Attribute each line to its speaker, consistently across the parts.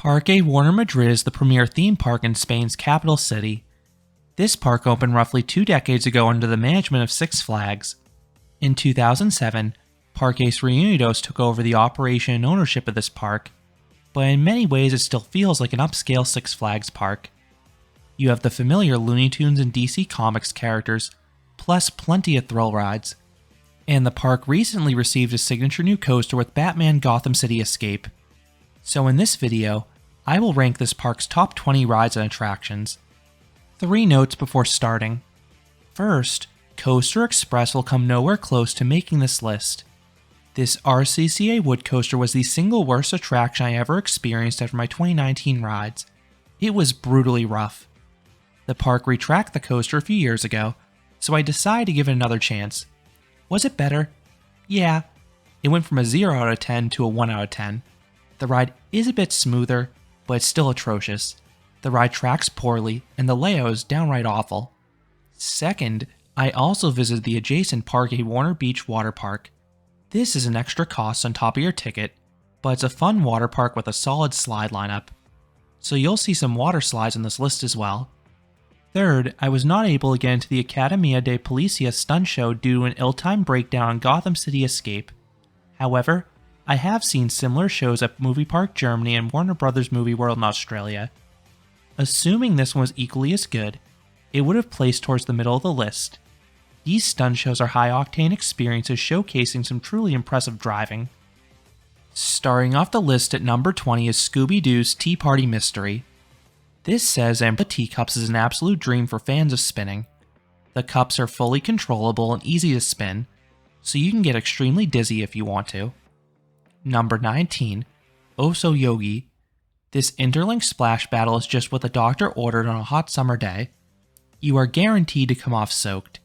Speaker 1: Parque Warner Madrid is the premier theme park in Spain's capital city. This park opened roughly 2 decades ago under the management of Six Flags. In 2007, Parques Reunidos took over the operation and ownership of this park, but in many ways it still feels like an upscale Six Flags park. You have the familiar Looney Tunes and DC Comics characters, plus plenty of thrill rides. And the park recently received a signature new coaster with Batman Gotham City Escape. So in this video, I will rank this park's top 20 rides and attractions. 3 notes before starting. First, Coaster Express will come nowhere close to making this list. This RCCA wood coaster was the single worst attraction I ever experienced after my 2019 rides. It was brutally rough. The park retracted the coaster a few years ago, so I decided to give it another chance. Was it better? Yeah. It went from a 0 out of 10 to a 1 out of 10. The ride is a bit smoother, but it's still atrocious. The ride tracks poorly, and the layout is downright awful. Second, I also visited the adjacent Parque Warner Beach water park. This is an extra cost on top of your ticket, but it's a fun water park with a solid slide lineup. So you'll see some water slides on this list as well. Third, I was not able to get into the Academia de Policia stunt show due to an ill-timed breakdown on Gotham City Escape. However, I have seen similar shows at Movie Park Germany and Warner Bros. Movie World in Australia. Assuming this one was equally as good, it would have placed towards the middle of the list. These stunt shows are high-octane experiences showcasing some truly impressive driving. Starting off the list at number 20 is Scooby Doo's Tea Party Mystery. This says the teacups is an absolute dream for fans of spinning. The cups are fully controllable and easy to spin, so you can get extremely dizzy if you want to. Number 19, Oso Yogui. This interlinked splash battle is just what the doctor ordered on a hot summer day. You are guaranteed to come off soaked.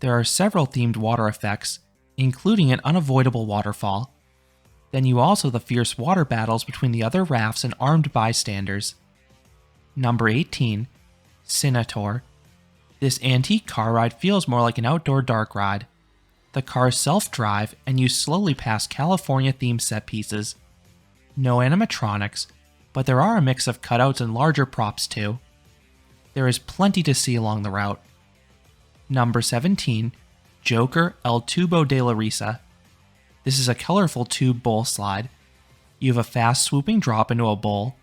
Speaker 1: There are several themed water effects, including an unavoidable waterfall. Then you also have the fierce water battles between the other rafts and armed bystanders. Number 18, Cine Tour. This antique car ride feels more like an outdoor dark ride. The cars self-drive and you slowly pass California-themed set pieces. No animatronics, but there are a mix of cutouts and larger props too. There is plenty to see along the route. Number 17, Joker El Tubo de la Risa. This is a colorful tube bowl slide. You have a fast swooping drop into a bowl.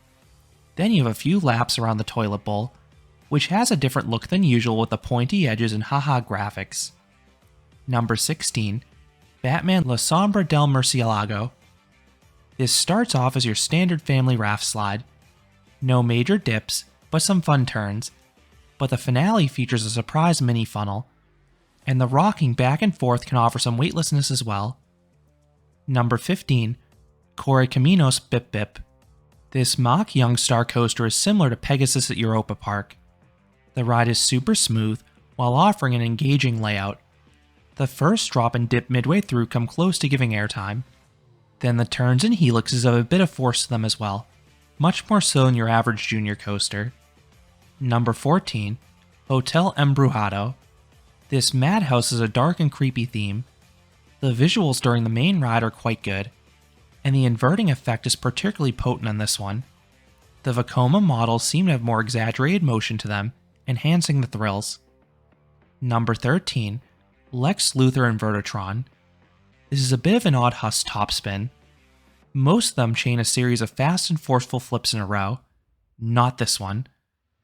Speaker 1: Then you have a few laps around the toilet bowl, which has a different look than usual with the pointy edges and haha graphics. Number 16, Batman La Sombra del Murcielago. This starts off as your standard family raft slide. No major dips, but some fun turns. But the finale features a surprise mini funnel, and the rocking back and forth can offer some weightlessness as well. Number 15, Correcaminos Bip Bip. This mock Youngstar coaster is similar to Pegasus at Europa Park. The ride is super smooth while offering an engaging layout. The first drop and dip midway through come close to giving airtime. Then the turns and helixes have a bit of force to them as well, much more so than your average junior coaster. Number 14, Hotel Embrujado. This madhouse is a dark and creepy theme. The visuals during the main ride are quite good, and the inverting effect is particularly potent on this one. The Vekoma models seem to have more exaggerated motion to them, enhancing the thrills. Number 13, Lex Luthor Invertatron. This is a bit of an odd Huss topspin. Most of them chain a series of fast and forceful flips in a row. Not this one.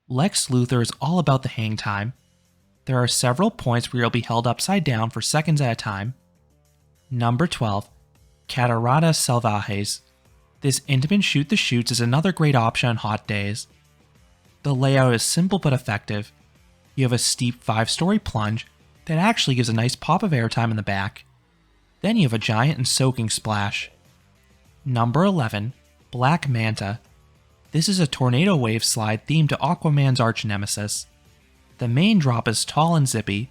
Speaker 1: Lex Luthor is all about the hang time. There are several points where you'll be held upside down for seconds at a time. Number 12, Cataratas Salvajes. This intimate shoot-the-chutes is another great option on hot days. The layout is simple but effective. You have a steep 5-story plunge that actually gives a nice pop of airtime in the back. Then you have a giant and soaking splash. Number 11, Black Manta. This is a tornado wave slide themed to Aquaman's arch nemesis. The main drop is tall and zippy.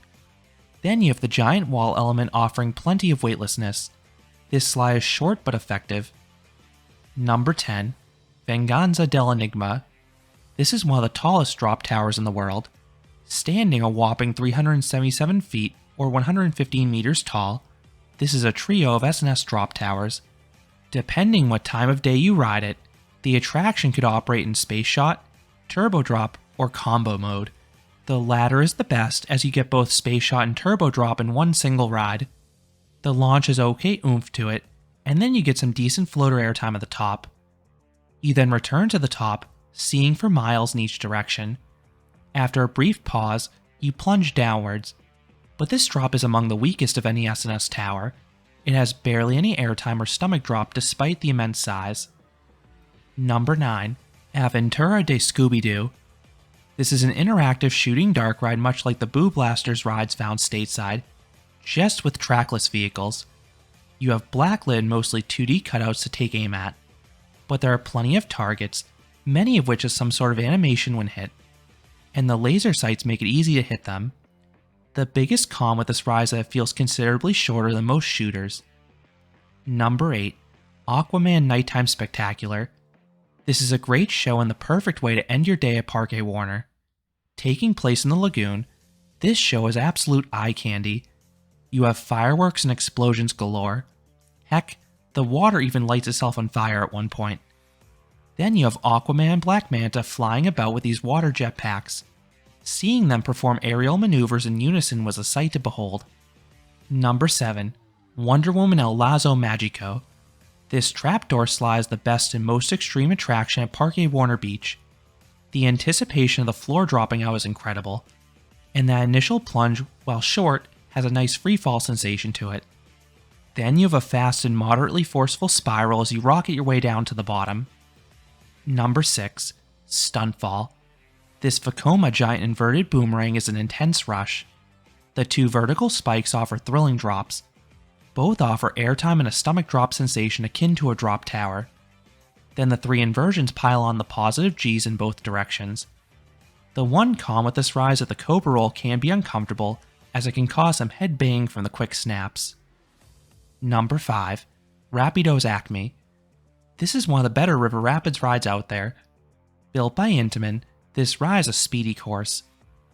Speaker 1: Then you have the giant wall element offering plenty of weightlessness. This slide is short but effective. Number 10, Venganza del Enigma. This is one of the tallest drop towers in the world. Standing a whopping 377 feet or 115 meters tall, this is a trio of S&S drop towers. Depending what time of day you ride it, The attraction could operate in Space Shot, Turbo Drop, or Combo mode. The latter is the best as you get both Space Shot and Turbo Drop in one single ride. The launch has okay oomph to it, and then you get some decent floater airtime at the top. You then return to the top, seeing for miles in each direction. After a brief pause, you plunge downwards, but this drop is among the weakest of any S&S tower. It has barely any airtime or stomach drop despite the immense size. Number 9. Aventura de Scooby Doo. This is an interactive shooting dark ride much like the Boo Blasters rides found stateside, just with trackless vehicles. You have blacklit and mostly 2D cutouts to take aim at, but there are plenty of targets, many of which has some sort of animation when hit, and the laser sights make it easy to hit them. The biggest con with this ride is that it feels considerably shorter than most shooters. Number 8. Aquaman Nighttime Spectacular. This is a great show and the perfect way to end your day at Parque Warner. Taking place in the lagoon, this show is absolute eye candy. You have fireworks and explosions galore. Heck, the water even lights itself on fire at one point. Then you have Aquaman and Black Manta flying about with these water jetpacks. Seeing them perform aerial maneuvers in unison was a sight to behold. Number 7. Wonder Woman El Lazo Magico. This trapdoor slide is the best and most extreme attraction at Parque Warner Beach. The anticipation of the floor dropping out is incredible, and that initial plunge, while short, has a nice freefall sensation to it. Then you have a fast and moderately forceful spiral as you rocket your way down to the bottom. Number 6. Stunt Fall. This Vekoma giant inverted boomerang is an intense rush. The two vertical spikes offer thrilling drops. Both offer airtime and a stomach drop sensation akin to a drop tower. Then the 3 inversions pile on the positive Gs in both directions. The one con with this ride is that the Cobra roll can be uncomfortable, as it can cause some head banging from the quick snaps. Number 5. Rapidos ACME. This is one of the better river rapids rides out there. Built by Intamin, this ride is a speedy course.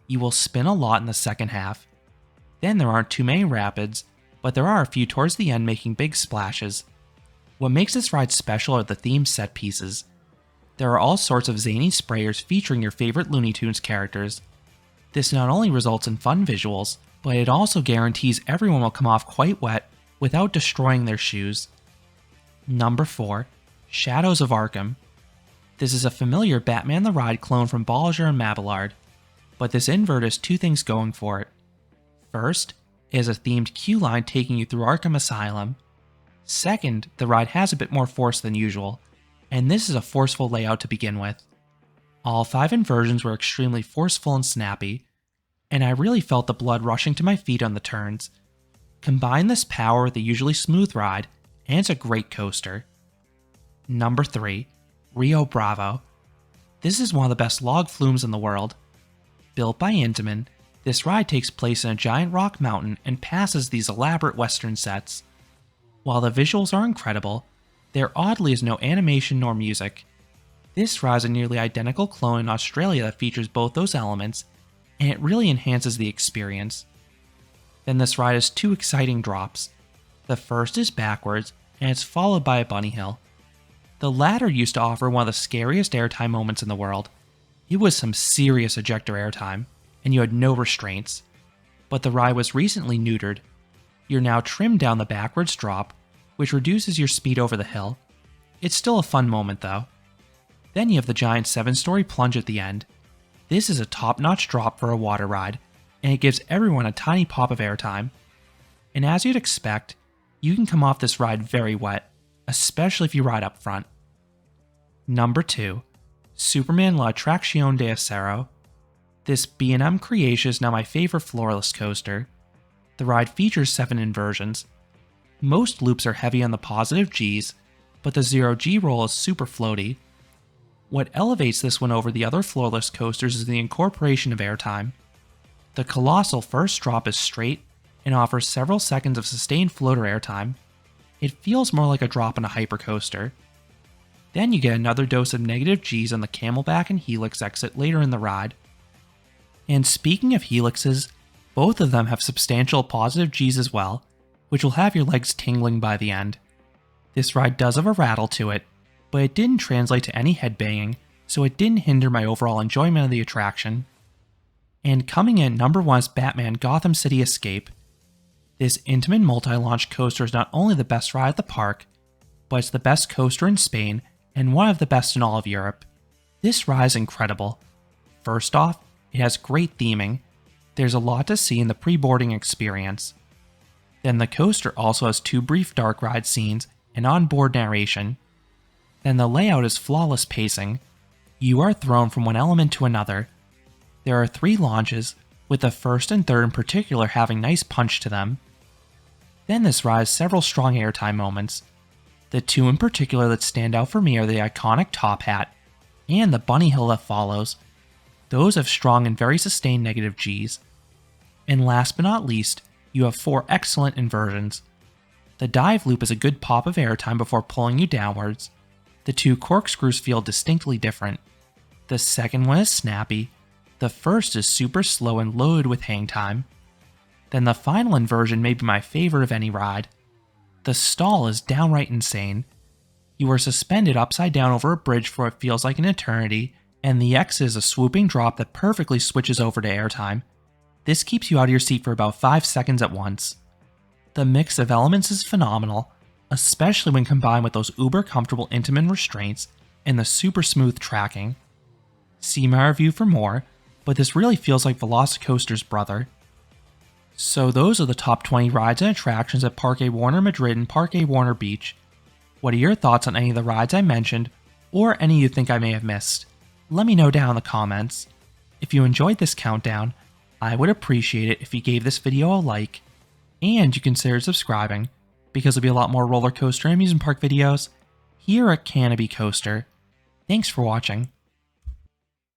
Speaker 1: You will spin a lot in the second half. Then there aren't too many rapids, but there are a few towards the end making big splashes. What makes this ride special are the themed set pieces. There are all sorts of zany sprayers featuring your favorite Looney Tunes characters. This not only results in fun visuals, but it also guarantees everyone will come off quite wet without destroying their shoes. Number 4. Shadows of Arkham. This is a familiar Batman the Ride clone from Ballinger and Mabillard, but this invert has 2 things going for it. First, it has a themed queue line taking you through Arkham Asylum. Second, the ride has a bit more force than usual, and this is a forceful layout to begin with. All 5 inversions were extremely forceful and snappy, and I really felt the blood rushing to my feet on the turns. Combine this power with a usually smooth ride, and it's a great coaster. Number 3. Rio Bravo. This is one of the best log flumes in the world. Built by Intamin, this ride takes place in a giant rock mountain and passes these elaborate western sets. While the visuals are incredible, there oddly is no animation nor music. This ride is a nearly identical clone in Australia that features both those elements, and it really enhances the experience. Then this ride has 2 exciting drops. The first is backwards, and it's followed by a bunny hill. The latter used to offer one of the scariest airtime moments in the world. It was some serious ejector airtime, and you had no restraints. But the ride was recently neutered. You're now trimmed down the backwards drop, which reduces your speed over the hill. It's still a fun moment though. Then you have the giant 7-story plunge at the end. This is a top-notch drop for a water ride, and it gives everyone a tiny pop of airtime. And as you'd expect, you can come off this ride very wet, especially if you ride up front. Number 2. Superman La Atracción de Acero. This B&M creation is now my favorite floorless coaster. The ride features 7 inversions. Most loops are heavy on the positive Gs, but the 0G roll is super floaty. What elevates this one over the other floorless coasters is the incorporation of airtime. The colossal first drop is straight and offers several seconds of sustained floater airtime. It feels more like a drop in a hypercoaster. Then you get another dose of negative Gs on the Camelback and Helix exit later in the ride. And speaking of helixes, both of them have substantial positive Gs as well, which will have your legs tingling by the end. This ride does have a rattle to it, but it didn't translate to any headbanging, so it didn't hinder my overall enjoyment of the attraction. And coming in number 1 is Batman Gotham City Escape. This intimate multi-launch coaster is not only the best ride at the park, but it's the best coaster in Spain and one of the best in all of Europe. This ride is incredible. First off, it has great theming. There's a lot to see in the pre-boarding experience. Then the coaster also has 2 brief dark ride scenes and onboard narration. Then the layout is flawless pacing. You are thrown from one element to another. There are 3 launches, with the first and third in particular having nice punch to them. Then this ride has several strong airtime moments. The 2 in particular that stand out for me are the iconic top hat and the bunny hill that follows. Those have strong and very sustained negative Gs. And last but not least, you have 4 excellent inversions. The dive loop is a good pop of airtime before pulling you downwards. The 2 corkscrews feel distinctly different. The second one is snappy. The first is super slow and loaded with hang time. Then the final inversion may be my favorite of any ride. The stall is downright insane. You are suspended upside down over a bridge for what feels like an eternity, and the exit is a swooping drop that perfectly switches over to airtime. This keeps you out of your seat for about 5 seconds at once. The mix of elements is phenomenal, especially when combined with those uber comfortable intimate restraints and the super smooth tracking. See my review for more, but this really feels like Velocicoaster's brother. So those are the top 20 rides and attractions at Parque Warner Madrid and Parque Warner Beach. What are your thoughts on any of the rides I mentioned, or any you think I may have missed? Let me know down in the comments. If you enjoyed this countdown, I would appreciate it if you gave this video a like, and you considered subscribing, because there'll be a lot more roller coaster and amusement park videos here at Canopy Coaster. Thanks for watching.